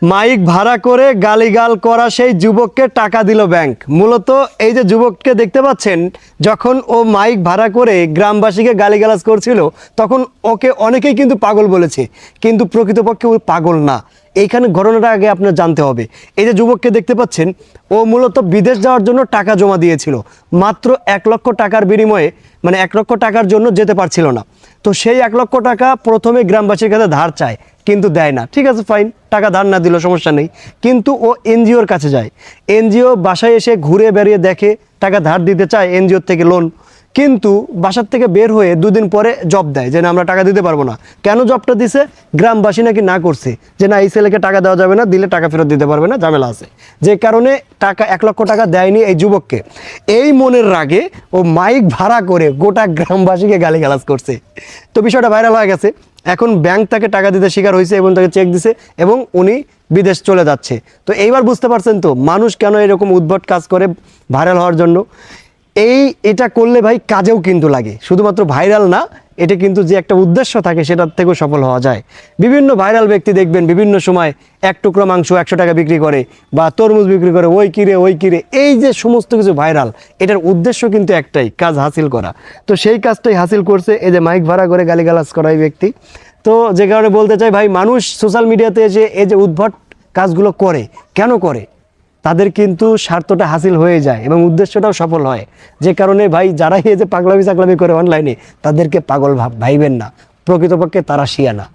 Mic ভাড়া করে গালিগাল করা সেই যুবককে টাকা দিল ব্যাংক। মূলত এই যে যুবককে দেখতে পাচ্ছেন, যখন ও মাইক ভাড়া করে গ্রামবাসীকে গালিগালাজ করছিল তখন ওকে অনেকেই কিন্তু পাগল বলেছে, কিন্তু প্রকৃতপক্ষে ও পাগল না। এইখানে ঘটনাটা আগে আপনার জানতে হবে। এই যে যুবককে দেখতে পাচ্ছেন, ও মূলত বিদেশ যাওয়ার জন্য টাকা জমা দিয়েছিল, মাত্র 1 লক্ষ টাকার বিনিময়ে, মানে 1 লক্ষ টাকার জন্য যেতে পারছিল না। তো সেই 1 লক্ষ টাকা প্রথমে গ্রামবাসীর কাছে ধার চায়, কিন্তু দেয় না। ঠিক আছে, ফাইন, টাকা ধার না দিল সমস্যা নেই, কিন্তু ও এনজিওর কাছে যায়। এনজিও বাসায় এসে ঘুরে বেরিয়ে দেখে টাকা ধার দিতে চায় এনজিওর থেকে লোন, কিন্তু বাসার থেকে বের হয়ে 2 দিন পরে জব দেয় যে না, আমরা টাকা দিতে পারবো না। কেন জবটা দিছে? গ্রামবাসী নাকি না করছে যে না, এই ছেলেকে টাকা দেওয়া যাবে না, দিলে টাকা ফেরত দিতে পারবে না, ঝামেলা আছে। যে কারণে টাকা 1 লক্ষ টাকা দেয়নি এই যুবককে। এই মনের রাগে ও মাইক ভাড়া করে গোটা গ্রামবাসীকে গালিগালাজ করছে। তো বিষয়টা ভাইরাল হয়ে গেছে। এখন ব্যাংক তাকে টাকা দিতে স্বীকার হয়েছে এবং তাকে চেক দিছে এবং উনি বিদেশ চলে যাচ্ছে। তো এইবার বুঝতে পারছেন তো মানুষ কেন এরকম উদ্ভট কাজ করে ভাইরাল হওয়ার জন্য। এটা করলে ভাই কাজেও কিন্তু লাগে, শুধুমাত্র ভাইরাল না, এটা কিন্তু যে একটা উদ্দেশ্য থাকে সেটার থেকেও সফল হওয়া যায়। বিভিন্ন ভাইরাল ব্যক্তি দেখবেন বিভিন্ন সময় 1 টুকরো মাংস 100 টাকা বিক্রি করে, বা তরমুজ বিক্রি করে, ওই কিরে। এই যে সমস্ত কিছু ভাইরাল, এটার উদ্দেশ্য কিন্তু একটাই, কাজ হাসিল করা। তো সেই কাজটাই হাসিল করছে এই যে মাইক ভাড়া করে গালিগালাজ করা এই ব্যক্তি। তো যে কারণে বলতে চাই ভাই, মানুষ সোশ্যাল মিডিয়াতে এসে এই যে উদ্ভট কাজগুলো করে, কেন করে? তাদের কিন্তু স্বার্থটা হাসিল হয়ে যায় এবং উদ্দেশ্যটাও সফল হয়। যে কারণে ভাই, যারা এই যে পাগলামি চাগলামি করে অনলাইনে, তাদেরকে পাগল ভাইবেন না, প্রকৃতপক্ষে তারা শিয়ানা।